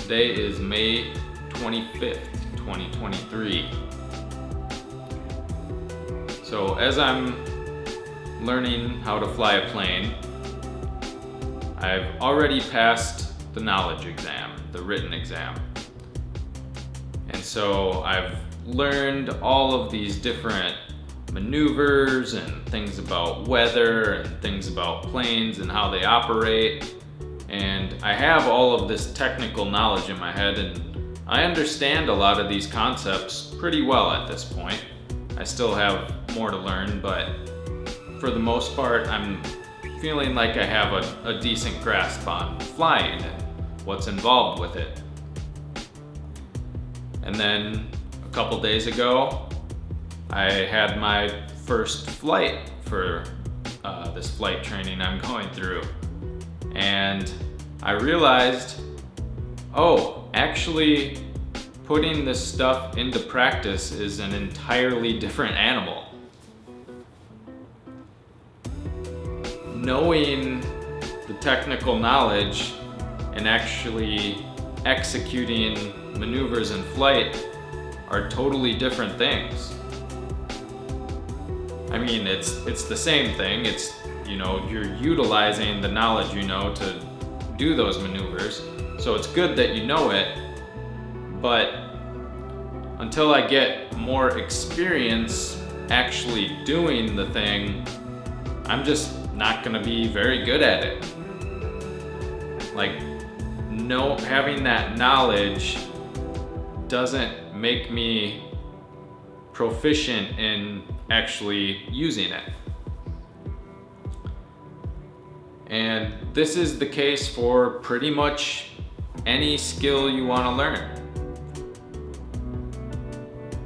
Today is May 25th, 2023. So as I'm learning how to fly a plane, I've already passed the knowledge exam, the written exam. And so I've learned all of these different maneuvers and things about weather and things about planes and how they operate. And I have all of this technical knowledge in my head, and I understand a lot of these concepts pretty well at this point. I still have more to learn, but for the most part, I'm feeling like I have a decent grasp on flying and what's involved with it. And then a couple days ago, I had my first flight for this flight training I'm going through. And I realized, actually putting this stuff into practice is an entirely different animal. Knowing the technical knowledge and actually executing maneuvers in flight are totally different things. I mean, it's the same thing. It's, you're utilizing the knowledge to do those maneuvers. So it's good that you know it, but until I get more experience actually doing the thing, I'm just not gonna be very good at it. Having that knowledge doesn't make me proficient in actually using it. And this is the case for pretty much any skill you want to learn.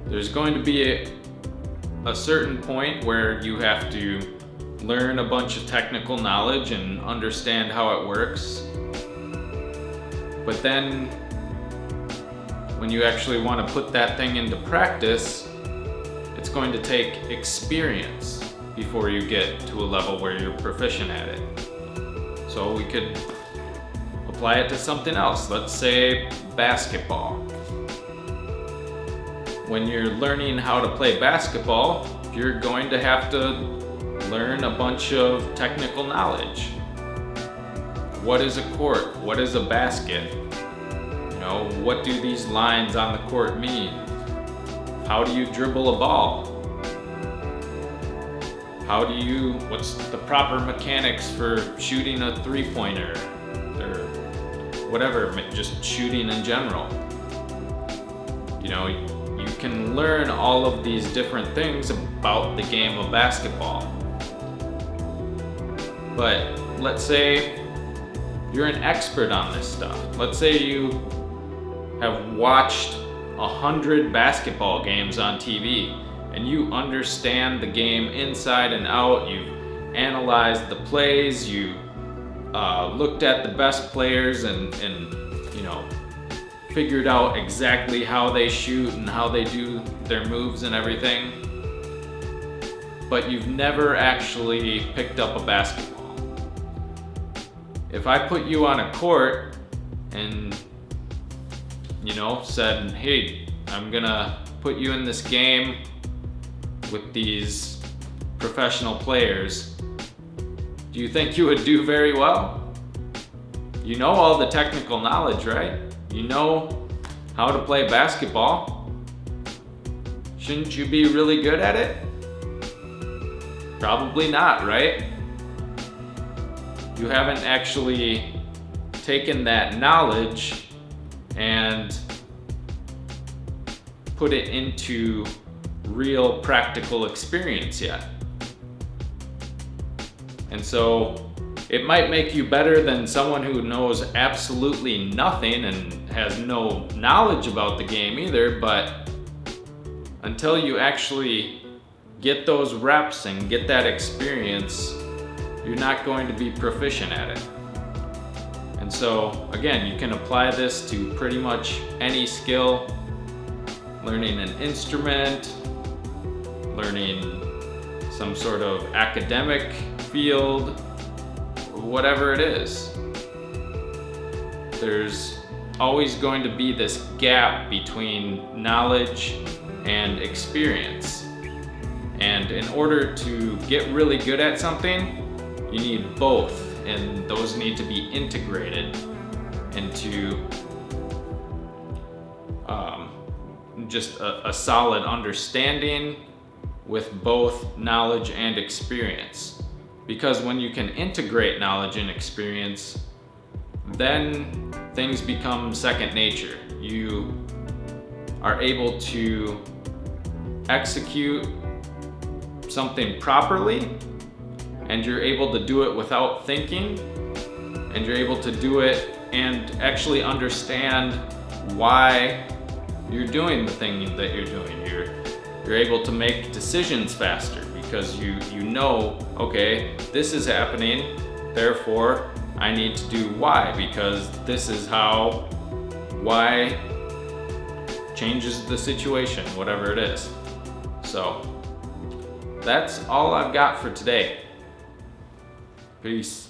There's going to be a certain point where you have to learn a bunch of technical knowledge and understand how it works. But then when you actually want to put that thing into practice, it's going to take experience before you get to a level where you're proficient at it. So we could apply it to something else. Let's say basketball. When you're learning how to play basketball, you're going to have to learn a bunch of technical knowledge. What is a court? What is a basket? What do these lines on the court mean? How do you dribble a ball? What's the proper mechanics for shooting a three-pointer? Or whatever, just shooting in general. You can learn all of these different things about the game of basketball. But let's say you're an expert on this stuff. Let's say you have watched 100 basketball games on TV and you understand the game inside and out. You've analyzed the plays, you looked at the best players and figured out exactly how they shoot and how they do their moves and everything. But you've never actually picked up a basketball. If I put you on a court and said, hey, I'm gonna put you in this game with these professional players, do you think you would do very well? You know all the technical knowledge, right? You know how to play basketball. Shouldn't you be really good at it? Probably not, right? You haven't actually taken that knowledge and put it into real practical experience yet. And so it might make you better than someone who knows absolutely nothing and has no knowledge about the game either, but until you actually get those reps and get that experience, you're not going to be proficient at it. And so, again, you can apply this to pretty much any skill. Learning an instrument, learning some sort of academic field, whatever it is. There's always going to be this gap between knowledge and experience. And in order to get really good at something, you need both, and those need to be integrated into just a solid understanding with both knowledge and experience. Because when you can integrate knowledge and experience, then things become second nature. You are able to execute something properly, and you're able to do it without thinking, and you're able to do it and actually understand why you're doing the thing that you're doing. You're able to make decisions faster because you know, okay, this is happening, therefore I need to do Y, because this is how Y changes the situation, whatever it is. So that's all I've got for today. Peace.